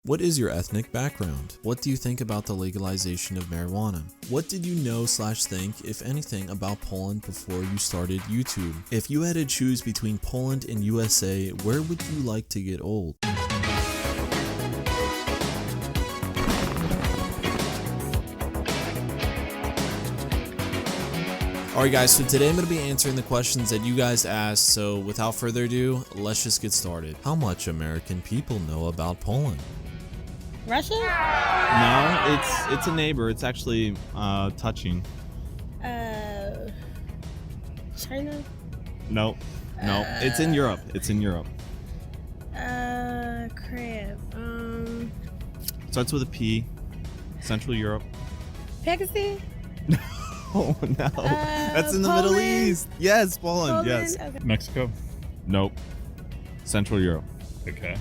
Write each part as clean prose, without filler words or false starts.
What is your ethnic background? What do you think about the legalization of marijuana? What did you know/think, if anything, about Poland before you started YouTube? If you had to choose between Poland and USA, where would you like to get old? Alright guys, so today I'm going to be answering the questions that you guys asked, so without further ado, let's just get started. How much American people know about Poland? Russia? No, it's a neighbor. It's actually touching. China? No, it's in Europe. It's in Europe. Crap. Starts with a P. Central Europe. Pakistan? Oh no, that's in the Poland? Middle East. Yes, Poland. Yes. Okay. Mexico? Nope. Central Europe. Okay.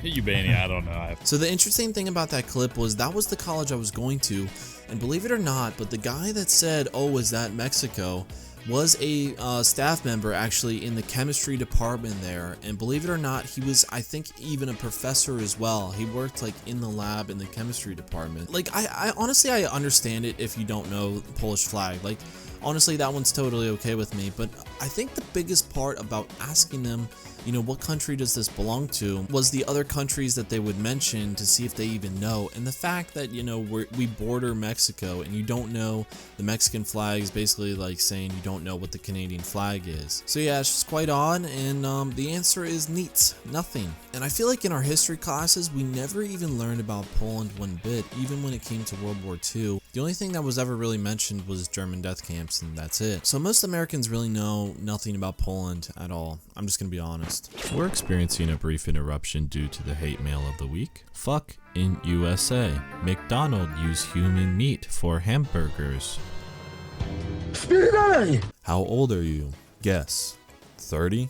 Ubania, I don't know. So the interesting thing about that clip was that was the college I was going to, and believe it or not, but the guy that said, "Oh, is that Mexico?" was a staff member actually in the chemistry department there, and believe it or not, he was, I think, even a professor as well. He worked like in the lab in the chemistry department. Like I honestly, I understand it if you don't know the Polish flag. Like honestly, that one's totally okay with me, but I think the biggest part about asking them, you know, what country does this belong to, was the other countries that they would mention to see if they even know. And the fact that, you know, we border Mexico and you don't know the Mexican flag is basically like saying you don't know what the Canadian flag is. So yeah, it's just quite odd, and the answer is neat, nothing. And I feel like in our history classes, we never even learned about Poland one bit, even when it came to World War II. The only thing that was ever really mentioned was German death camps, and that's it. So most Americans really know nothing about Poland at all. I'm just gonna be honest. We're experiencing a brief interruption due to the hate mail of the week. Fuck in USA. McDonald's use human meat for hamburgers. How old are you? Guess. 30?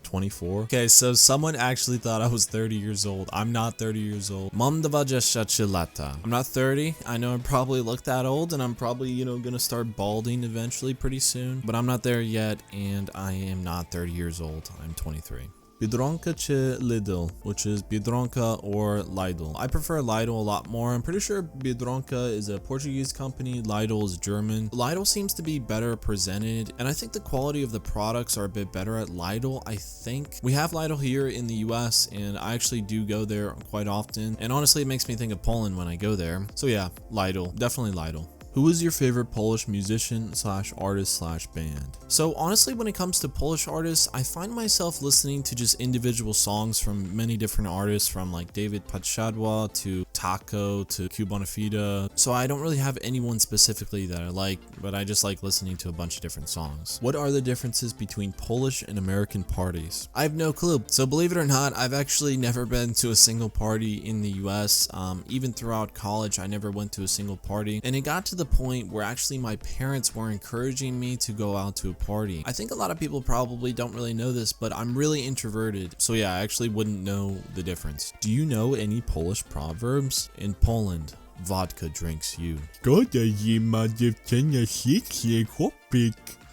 24? Okay, so someone actually thought I was 30 years old. I'm not 30 years old. Mam 23 lata. I'm not 30. I know I probably look that old, and I'm probably, you know, gonna start balding eventually pretty soon. But I'm not there yet, and I am not 30 years old. I'm 23. Biedronka czy Lidl, which is Biedronka or Lidl. I prefer Lidl a lot more. I'm pretty sure Biedronka is a Portuguese company, Lidl is German. Lidl seems to be better presented, and I think the quality of the products are a bit better at Lidl. I think we have Lidl here in the US, and I actually do go there quite often, and honestly it makes me think of Poland when I go there. So yeah, Lidl, definitely Lidl. Who is your favorite Polish musician/artist/band? So honestly, when it comes to Polish artists, I find myself listening to just individual songs from many different artists, from like David Podsiadło to Taco to Kubonafida. So I don't really have anyone specifically that I like, but I just like listening to a bunch of different songs. What are the differences between Polish and American parties? I have no clue. So believe it or not, I've actually never been to a single party in the US. Even throughout college, I never went to a single party, and it got to the point where actually my parents were encouraging me to go out to a party. I think a lot of people probably don't really know this, but I'm really introverted, so yeah, I actually wouldn't know the difference. Do you know any Polish proverbs? In Poland, vodka drinks you. Szkoda, że ma dziewczyna sexy chłopik.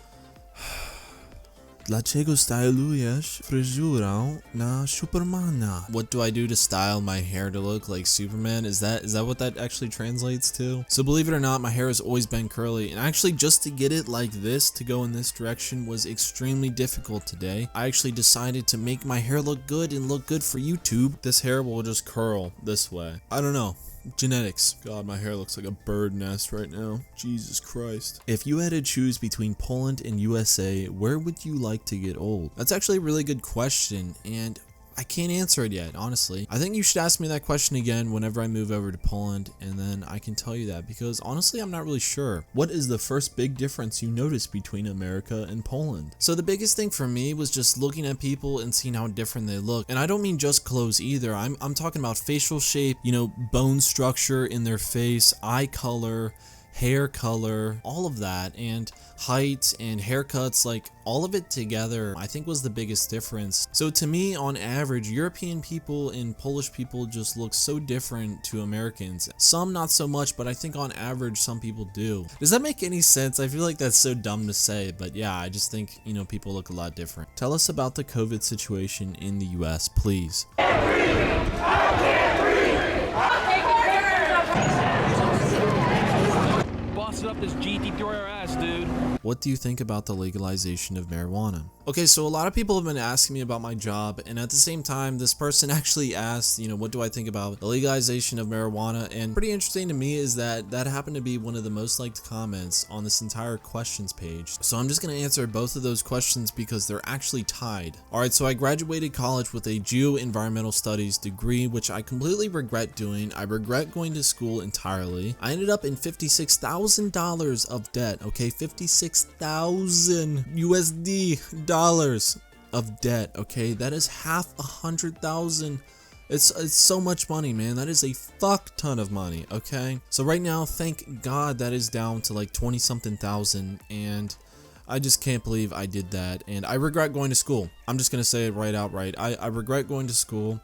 Dlaczego stylujesz fryzurę na Supermana? What do I do to style my hair to look like Superman? Is that what that actually translates to? So believe it or not, my hair has always been curly, and actually just to get it like this, to go in this direction, was extremely difficult today. I actually decided to make my hair look good and look good for YouTube. This hair will just curl this way. I don't know. Genetics. God, my hair looks like a bird nest right now. Jesus Christ. If you had to choose between Poland and USA, where would you like to get old? That's actually a really good question, and I can't answer it yet, honestly. I think you should ask me that question again whenever I move over to Poland, and then I can tell you that, because honestly, I'm not really sure. What is the first big difference you noticed between America and Poland? So the biggest thing for me was just looking at people and seeing how different they look. And I don't mean just clothes either. I'm talking about facial shape, you know, bone structure in their face, eye color, hair color, all of that, and height and haircuts, like all of it together, I think was the biggest difference. So to me, on average, European people and Polish people just look so different to Americans. Some not so much, but I think on average some people do. Does that make any sense? I feel like that's so dumb to say, but yeah, I just think, you know, people look a lot different. Tell us about the COVID situation in the US, please. Boss up this GT through our ass, dude. What do you think about the legalization of marijuana? Okay, so a lot of people have been asking me about my job, and at the same time, this person actually asked, you know, what do I think about the legalization of marijuana? And pretty interesting to me is that that happened to be one of the most liked comments on this entire questions page. So I'm just going to answer both of those questions because they're actually tied. Alright, so I graduated college with a geo-environmental studies degree, which I completely regret doing. I regret going to school entirely. I ended up in $56,000 of debt, okay? 56,000 USD dollars of debt, okay? That is half 100,000. It's so much money, man. That is a fuck ton of money, okay? So right now, thank God that is down to like 20 something thousand, and I just can't believe I did that, and I regret going to school. I'm just gonna say it right outright. I regret going to school.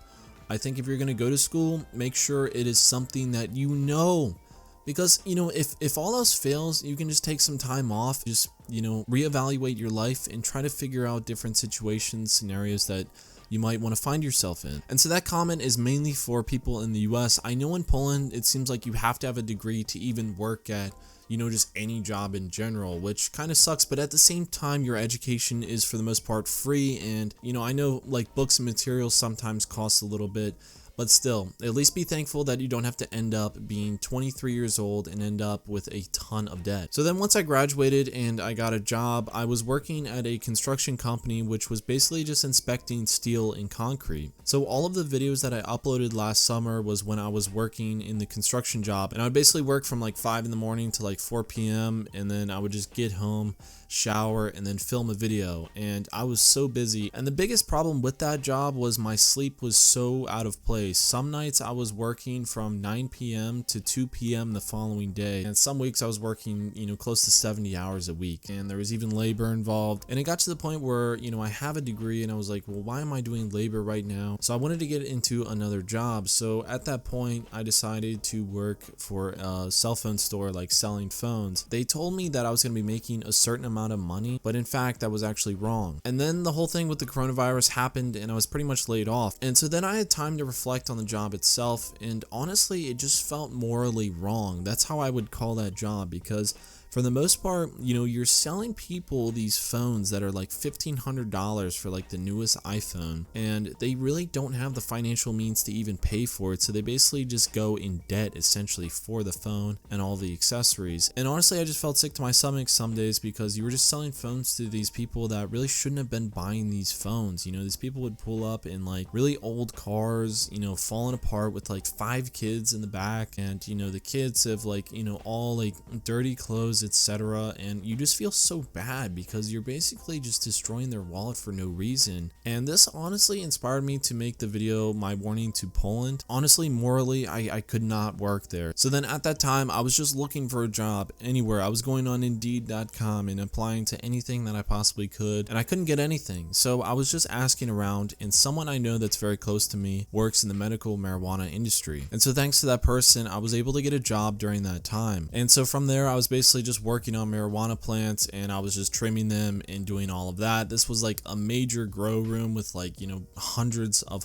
I think if you're gonna go to school, make sure it is something that you know. Because, you know, if all else fails, you can just take some time off, just, you know, reevaluate your life and try to figure out different situations, scenarios that you might want to find yourself in. And so that comment is mainly for people in the US. I know in Poland, it seems like you have to have a degree to even work at, you know, just any job in general, which kind of sucks, but at the same time, your education is for the most part free. And, you know, I know like books and materials sometimes cost a little bit, but still, at least be thankful that you don't have to end up being 23 years old and end up with a ton of debt. So then once I graduated and I got a job, I was working at a construction company, which was basically just inspecting steel and concrete. So all of the videos that I uploaded last summer was when I was working in the construction job, and I would basically work from like 5 in the morning to like 4 p.m. and then I would just get home, shower, and then film a video. And I was so busy, and the biggest problem with that job was my sleep was so out of place. Some nights I was working from 9 p.m. to 2 p.m. the following day, and some weeks I was working, you know, close to 70 hours a week, and there was even labor involved. And it got to the point where, you know, I have a degree and I was like, well, why am I doing labor right now? So I wanted to get into another job. So at that point, I decided to work for a cell phone store, like selling phones. They told me that I was going to be making a certain amount of money, but in fact, that was actually wrong. And then the whole thing with the coronavirus happened, and I was pretty much laid off. And so then I had time to reflect on the job itself, and honestly, it just felt morally wrong. That's how I would call that job, because for the most part, you know, you're selling people these phones that are like $1,500 for like the newest iPhone, and they really don't have the financial means to even pay for it. So they basically just go in debt essentially for the phone and all the accessories. And honestly, I just felt sick to my stomach some days, because you were just selling phones to these people that really shouldn't have been buying these phones. You know, these people would pull up in like really old cars, you know, falling apart with like 5 kids in the back, and you know, the kids have like, you know, all like dirty clothes, etc. And you just feel so bad because you're basically just destroying their wallet for no reason. And this honestly inspired me to make the video My Warning to Poland. Honestly, morally, I could not work there. So then at that time, I was just looking for a job anywhere. I was going on Indeed.com and applying to anything that I possibly could, and I couldn't get anything. So I was just asking around, and someone I know that's very close to me works in the medical marijuana industry. And so thanks to that person, I was able to get a job during that time. And so from there, I was basically just working on marijuana plants, and I was just trimming them and doing all of that. This was like a major grow room with like, you know, hundreds of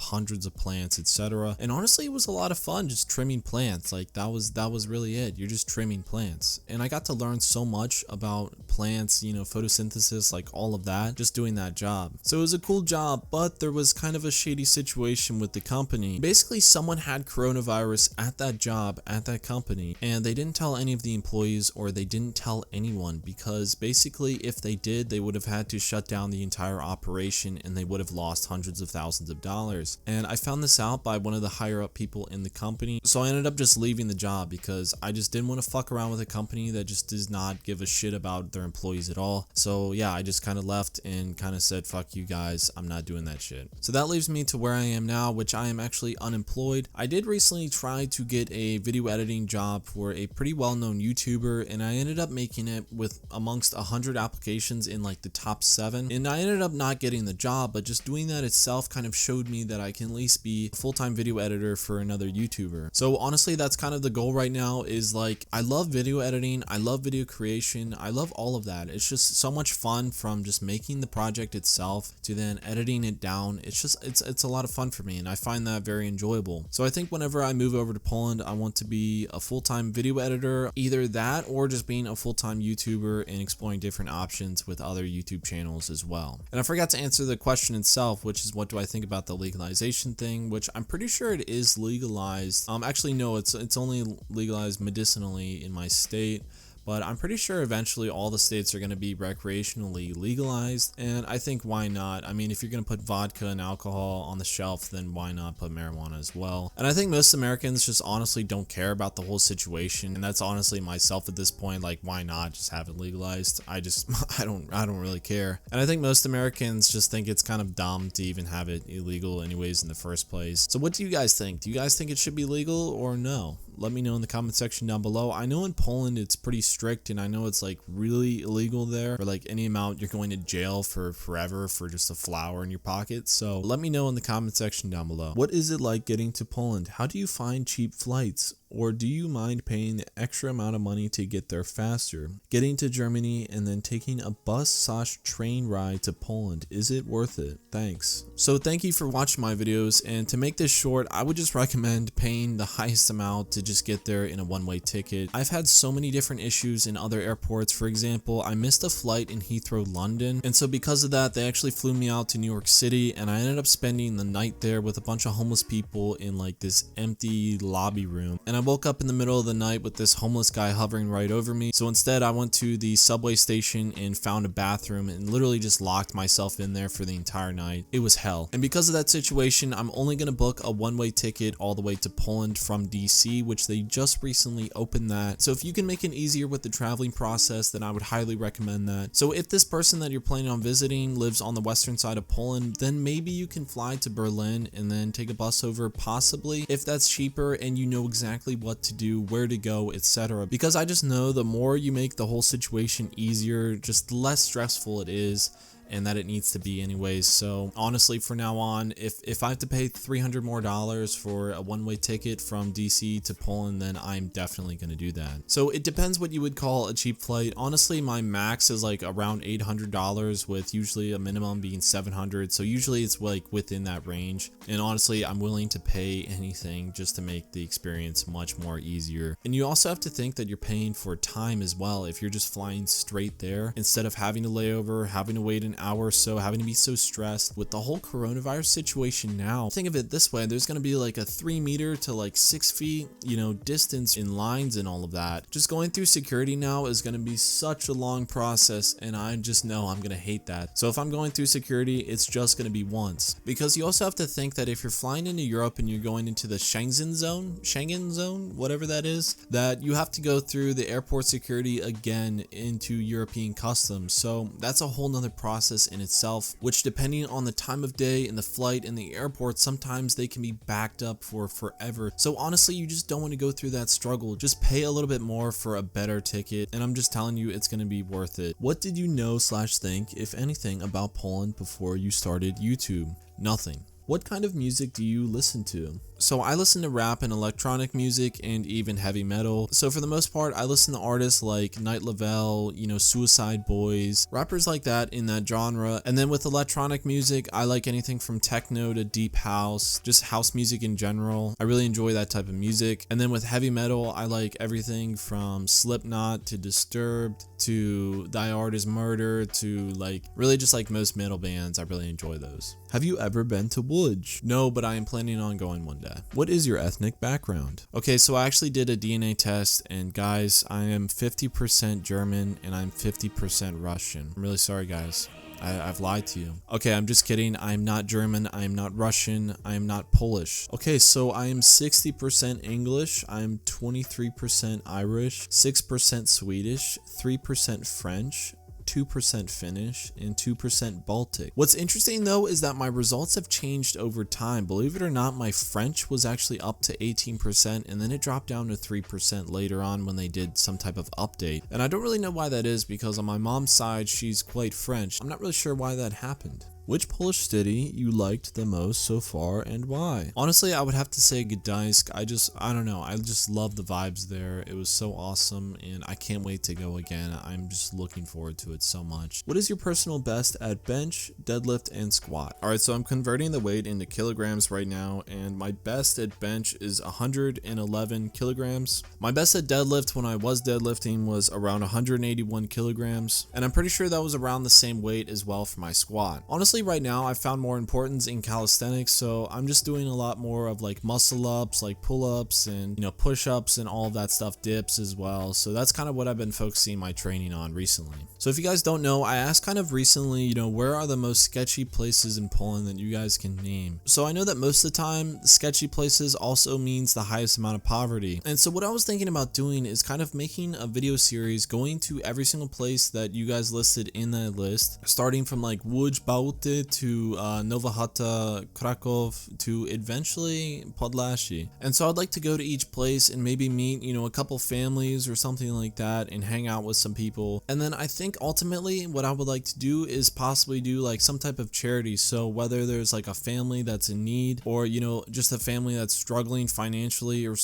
plants, etc. And honestly, it was a lot of fun just trimming plants. Like that was really it. You're just trimming plants. And I got to learn so much about plants, you know, photosynthesis, like all of that, just doing that job. So it was a cool job, but there was kind of a shady situation with the company. Basically, someone had coronavirus at that job, at that company, and they didn't tell any of the employees, or they didn't didn't tell anyone, because basically if they did, they would have had to shut down the entire operation and they would have lost hundreds of thousands of dollars. And I found this out by one of the higher up people in the company, so I ended up just leaving the job because I just didn't want to fuck around with a company that just does not give a shit about their employees at all. So yeah, I just kind of left and kind of said, fuck you guys, I'm not doing that shit. So that leaves me to where I am now, which I am actually unemployed. I did recently try to get a video editing job for a pretty well-known YouTuber, and I ended up making it with amongst 100 applications in like the top 7, and I ended up not getting the job, but just doing that itself kind of showed me that I can at least be a full-time video editor for another YouTuber. So honestly, that's kind of the goal right now, is like, I love video editing, I love video creation, I love all of that. It's just so much fun, from just making the project itself to then editing it down. It's a lot of fun for me, and I find that very enjoyable. So I think whenever I move over to Poland, I want to be a full-time video editor, either that or just being a full-time YouTuber and exploring different options with other YouTube channels as well. And I forgot to answer the question itself, which is what do I think about the legalization thing, which I'm pretty sure it is legalized. Actually no, it's only legalized medicinally in my state, but I'm pretty sure eventually all the states are going to be recreationally legalized, and I think why not? I mean, if you're going to put vodka and alcohol on the shelf, then why not put marijuana as well? And I think most Americans just honestly don't care about the whole situation, and that's honestly myself at this point. Like, why not just have it legalized? I don't really care. And I think most Americans just think it's kind of dumb to even have it illegal anyways in the first place. So what do you guys think? Do you guys think it should be legal or no? Let me know in the comment section down below. I know in Poland it's pretty strict, and I know it's like really illegal there. For like any amount, you're going to jail for forever for just a flower in your pocket. So let me know in the comment section down below. What is it like getting to Poland? How do you find cheap flights? Or do you mind paying the extra amount of money to get there faster? Getting to Germany and then taking a bus/train ride to Poland, is it worth it? Thanks. So thank you for watching my videos, and to make this short, I would just recommend paying the highest amount to just get there in a one-way ticket. I've had so many different issues in other airports. For example, I missed a flight in Heathrow, London, and so because of that, they actually flew me out to New York City, and I ended up spending the night there with a bunch of homeless people in like this empty lobby room. And I woke up in the middle of the night with this homeless guy hovering right over me. So instead, I went to the subway station and found a bathroom and literally just locked myself in there for the entire night. It was hell. And because of that situation, I'm only going to book a one-way ticket all the way to Poland from DC, which they just recently opened that. So if you can make it easier with the traveling process, then I would highly recommend that. So if this person that you're planning on visiting lives on the western side of Poland, then maybe you can fly to Berlin and then take a bus over, possibly, if that's cheaper and you know exactly what to do, where to go, etc. Because I just know the more you make the whole situation easier, just the less stressful it is, and that it needs to be anyways. So honestly, for now on, if I have to pay $300 more for a one-way ticket from DC to Poland, then I'm definitely going to do that. So it depends what you would call a cheap flight. Honestly, my max is like around $800, with usually a minimum being $700. So usually it's like within that range. And honestly, I'm willing to pay anything just to make the experience much more easier. And you also have to think that you're paying for time as well. If you're just flying straight there, instead of having to layover, having to wait an hour or so, having to be so stressed with the whole coronavirus situation now. Think of it this way, there's going to be like a 3 meter to like 6 feet, you know, distance in lines and all of that. Just going through security now is going to be such a long process, and I just know I'm going to hate that. So if I'm going through security, it's just going to be once. Because you also have to think that if you're flying into Europe and you're going into the Schengen zone, whatever that is, that you have to go through the airport security again into European customs. So that's a whole nother process in itself, which depending on the time of day and the flight and the airport, sometimes they can be backed up for forever. So honestly, you just don't want to go through that struggle. Just pay a little bit more for a better ticket, and I'm just telling you, it's going to be worth it. What did you know/think, if anything, about Poland before you started YouTube? Nothing. What kind of music do you listen to? So I listen to rap and electronic music and even heavy metal. So for the most part, I listen to artists like Night Level, you know, Suicide Boys, rappers like that in that genre. And then with electronic music, I like anything from techno to deep house, just house music in general. I really enjoy that type of music. And then with heavy metal, I like everything from Slipknot to Disturbed to Die Art is Murder to like really just like most metal bands. I really enjoy those. Have you ever been to Łódź? No, but I am planning on going one day. What is your ethnic background? Okay, so I actually did a DNA test, and guys, I am 50% German and I'm 50% Russian. I'm really sorry, guys. I've lied to you. Okay, I'm just kidding. I'm not German. I'm not Russian. I'm not Polish. Okay, so I am 60% English. I'm 23% Irish, 6% Swedish, 3% French, 2% Finnish, and 2% Baltic. What's interesting though is that my results have changed over time. Believe it or not, my French was actually up to 18% and then it dropped down to 3% later on when they did some type of update. And I don't really know why that is because on my mom's side, she's quite French. I'm not really sure why that happened. Which Polish city you liked the most so far and why? Honestly, I would have to say Gdańsk. I don't know. I just love the vibes there. It was so awesome and I can't wait to go again. I'm just looking forward to it so much. What is your personal best at bench, deadlift, and squat? Alright, so I'm converting the weight into kilograms right now and my best at bench is 111 kilograms. My best at deadlift when I was deadlifting was around 181 kilograms and I'm pretty sure that was around the same weight as well for my squat. Honestly, right now I found more importance in calisthenics, so I'm just doing a lot more of like muscle ups, like pull-ups and push-ups and all of that stuff, dips as well. So that's kind of what I've been focusing my training on recently. So if you guys don't know, I asked kind of recently, where are the most sketchy places in Poland that you guys can name? So I know that most of the time sketchy places also means the highest amount of poverty. And so what I was thinking about doing is kind of making a video series going to every single place that you guys listed in that list, starting from like Łódź, Bałty to Nowa Chata, Krakow to eventually Podlasie. And so I'd like to go to each place and maybe meet, a couple families or something like that and hang out with some people. And then I think ultimately what I would like to do is possibly do like some type of charity. So whether there's like a family that's in need or, just a family that's struggling financially or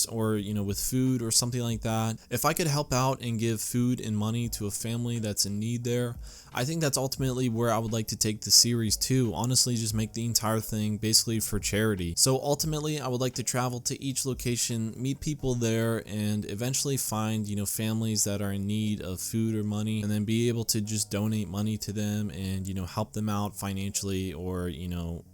with food or something like that. If I could help out and give food and money to a family that's in need there, I think that's ultimately where I would like to take the series to. Honestly, just make the entire thing basically for charity. So ultimately, I would like to travel to each location, meet people there, and eventually find, families that are in need of food or money, and then be able to just donate money to them and, help them out financially or,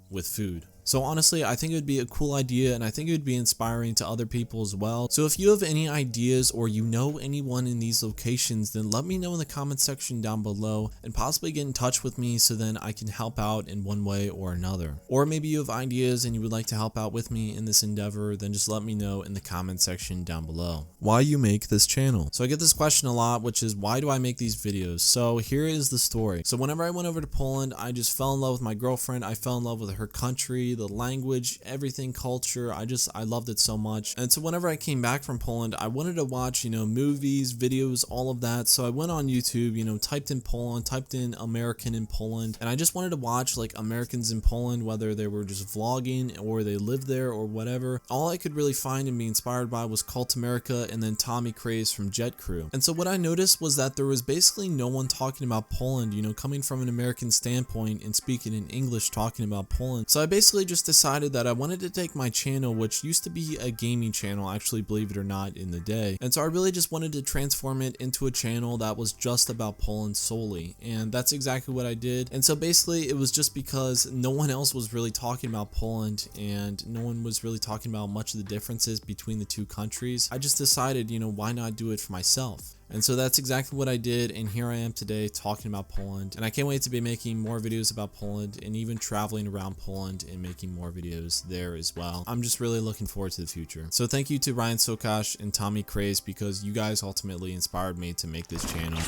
with food. So honestly, I think it would be a cool idea and I think it would be inspiring to other people as well. So if you have any ideas or anyone in these locations, then let me know in the comment section down below and possibly get in touch with me so then I can help out in one way or another. Or maybe you have ideas and you would like to help out with me in this endeavor, then just let me know in the comment section down below. Why you make this channel? So I get this question a lot, which is why do I make these videos? So here is the story. So whenever I went over to Poland, I just fell in love with my girlfriend. I fell in love with her country, the language, everything, culture. I loved it so much. And so whenever I came back from Poland, I wanted to watch, movies, videos, all of that. So I went on YouTube, typed in Poland, typed in American in Poland, and I just wanted to watch like Americans in Poland, whether they were just vlogging or they lived there or whatever. All I could really find and be inspired by was Cult America and then Tommy Craze from Jet Crew. And so what I noticed was that there was basically no one talking about Poland, coming from an American standpoint and speaking in English talking about Poland. So I basically just decided that I wanted to take my channel, which used to be a gaming channel, actually, believe it or not, in the day. And so I really just wanted to transform it into a channel that was just about Poland solely. And that's exactly what I did. And so basically it was just because no one else was really talking about Poland and no one was really talking about much of the differences between the two countries. I just decided, why not do it for myself? And so that's exactly what I did, and here I am today talking about Poland, and I can't wait to be making more videos about Poland and even traveling around Poland and making more videos there as well. I'm just really looking forward to the future. So thank you to Ryan Sokash and Tommy Craze because you guys ultimately inspired me to make this channel.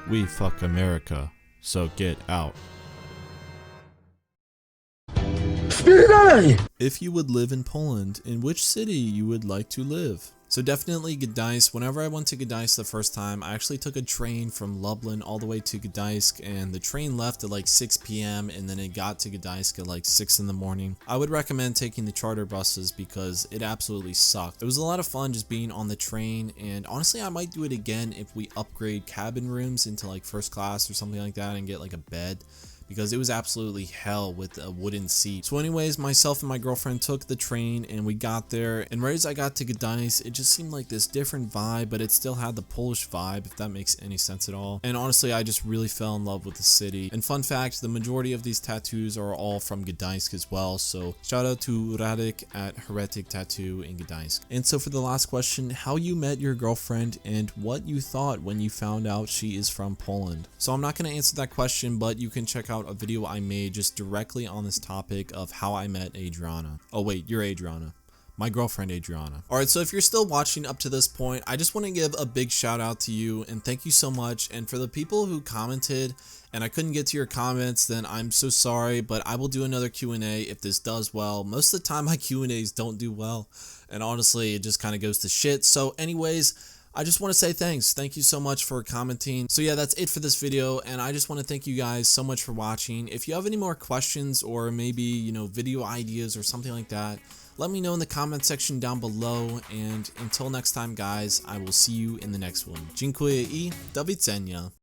We fuck America, so get out. If you would live in Poland, in which city you would like to live? So definitely Gdańsk. Whenever I went to Gdańsk the first time, I actually took a train from Lublin all the way to Gdańsk, and the train left at like 6 p.m. and then it got to Gdańsk at like 6 in the morning. I would recommend taking the charter buses because it absolutely sucked. It was a lot of fun just being on the train, and honestly I might do it again if we upgrade cabin rooms into like first class or something like that and get like a bed. because it was absolutely hell with a wooden seat. So anyways, myself and my girlfriend took the train and we got there, and right as I got to Gdańsk, it just seemed like this different vibe, but it still had the Polish vibe, if that makes any sense at all. And honestly, I just really fell in love with the city. And fun fact, the majority of these tattoos are all from Gdańsk as well, so shout out to Radek at Heretic Tattoo in Gdańsk. And so for the last question, how you met your girlfriend and what you thought when you found out she is from Poland. So I'm not going to answer that question, but you can check out a video I made just directly on this topic of how I met Adriana. Oh wait, you're Adriana. My girlfriend Adriana. Alright, so if you're still watching up to this point, I just want to give a big shout out to you and thank you so much. And for the people who commented and I couldn't get to your comments, then I'm so sorry, but I will do another Q&A if this does well. Most of the time my Q&As don't do well, and honestly it just kind of goes to shit. So anyways, I just want to say thanks. Thank you so much for commenting. So yeah, that's it for this video, and I just want to thank you guys so much for watching. If you have any more questions or maybe, you know, video ideas or something like that, let me know in the comment section down below, and until next time guys, I will see you in the next one. Dziękuję I do widzenia.